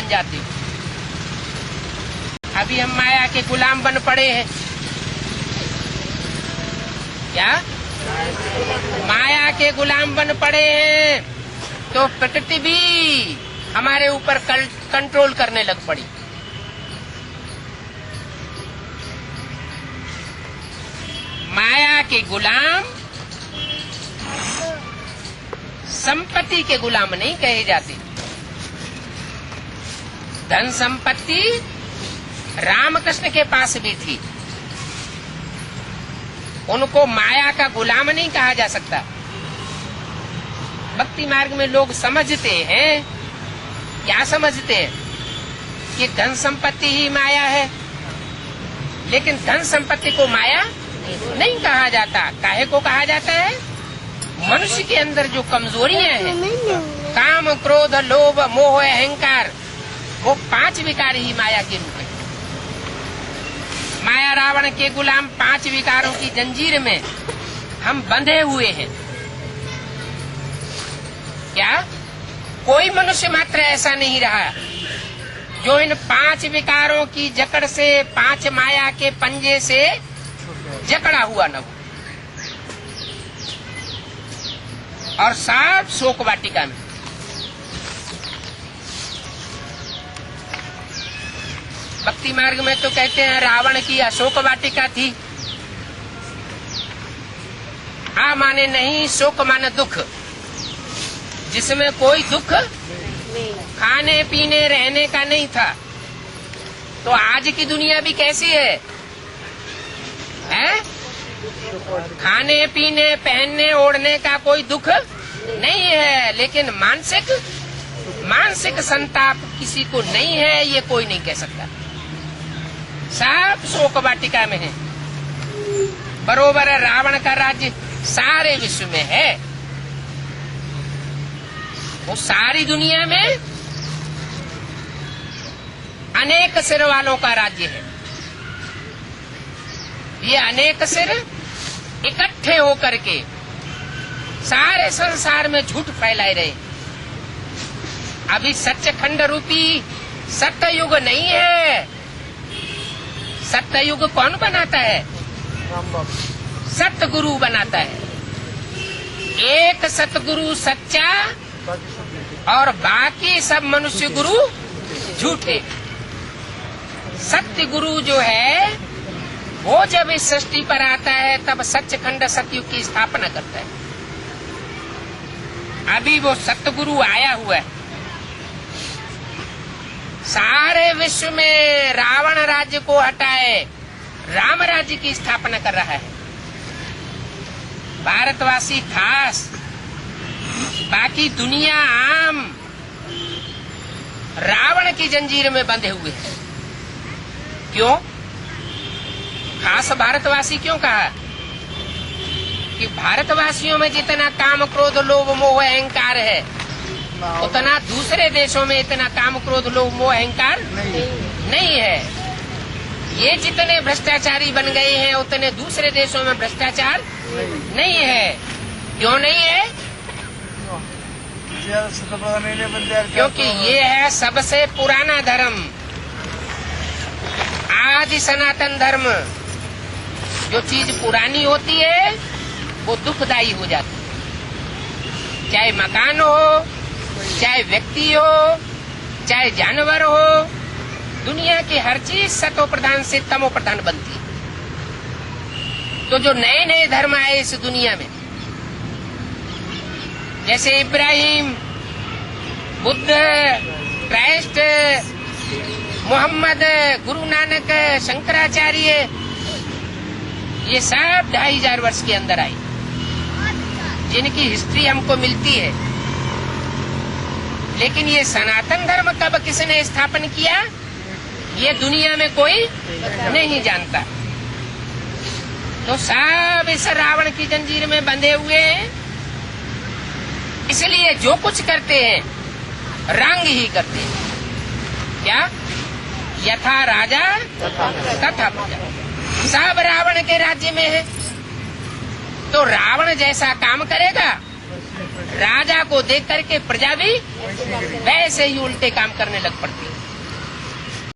बन जाते हो। अभी हम माया के गुलाम बन पड़े हैं। क्या माया के गुलाम बन पड़े हैं? तो प्रकृति भी हमारे ऊपर कंट्रोल करने लग पड़ी। माया के गुलाम संपत्ति के गुलाम नहीं कहे जाते। धन संपत्ति रामकृष्ण के पास भी थी, उनको माया का गुलाम नहीं कहा जा सकता। भक्ति मार्ग में लोग समझते हैं, क्या समझते हैं कि धन संपत्ति ही माया है, लेकिन धन संपत्ति को माया नहीं कहा जाता। काहे को कहा जाता है? मनुष्य के अंदर जो कमजोरियां हैं, काम, क्रोध, लोभ, मोह, अहंकार, वो 5 विकार ही माया के रूप में। माया रावण के गुलाम 5 विकारों की जंजीर में हम बंधे हुए हैं। क्या कोई मनुष्य मात्र ऐसा नहीं रहा जो इन 5 विकारों की जकड़ से, 5 माया के पंजे से जकड़ा हुआ न हो। और सब शोक वाटिका में। भक्ति मार्ग में तो कहते हैं रावण की अशोक वाटिका थी। आ माने नहीं, शोक माने दुख, जिसमें कोई दुख खाने पीने रहने का नहीं था। तो आज की दुनिया भी कैसी है? खाने पीने पहनने ओढ़ने का कोई दुख नहीं है, लेकिन मानसिक संताप किसी को नहीं है, ये कोई नहीं कह सकता। सब शोक वाटिका में है। बरोबर रावण का राज्य सारे विश्व में है। वो सारी दुनिया में अनेक सिर वालों का राज्य है। ये अनेक सिर इकट्ठे होकर के सारे संसार में झूठ फैलाए रहे। अभी सच्चखंड रूपी सत्ययुग नहीं है। सत्ययुग कौन बनाता है? सतगुरु बनाता है। एक सतगुरु सच्चा और बाकी सब मनुष्य गुरु झूठे। सत्य गुरु जो है वो जब इस सृष्टि पर आता है तब सच्चखंड सतयुग की स्थापना करता है। अभी वो सतगुरु आया हुआ है। सारे विश्व में रावण राज्य को हटाए राम राज्य की स्थापना कर रहा है। भारतवासी खास, बाकी दुनिया आम रावण की जंजीर में बंधे हुए हैं। क्यों खास भारतवासी क्यों कहा? कि भारतवासियों में जितना काम, क्रोध, लोभ, मोह, अहंकार है, उतना दूसरे देशों में इतना काम, क्रोध, लोभ, मोह, अहंकार नहीं है। ये जितने भ्रष्टाचारी बन गए हैं उतने दूसरे देशों में भ्रष्टाचार नहीं है। क्यों नहीं है? क्योंकि ये है सबसे पुराना धर्म, आदि सनातन धर्म। जो चीज पुरानी होती है वो दुखदायी हो जाती है। चाहे मकान हो, चाहे व्यक्ति हो, चाहे जानवर हो, दुनिया की हर चीज सतो प्रधान से तमो प्रधान बनती है। तो जो नए नए धर्म आए इस दुनिया में, जैसे इब्राहिम, बुद्ध, क्राइस्ट, मोहम्मद, गुरु नानक, शंकराचार्य, ये सब 2500 वर्ष के अंदर आई, जिनकी हिस्ट्री हमको मिलती है। लेकिन ये सनातन धर्म कब किसने स्थापन किया, ये दुनिया में कोई नहीं जानता। तो सब इस रावण की जंजीर में बंधे हुए हैं। इसलिए जो कुछ करते हैं रंग ही करते हैं। क्या? यथा राजा तथा प्रजा। सब रावण के राज्य में है, तो रावण जैसा काम करेगा, राजा को देख करके प्रजा भी वैसे ही उल्टे काम करने लग पड़ती है।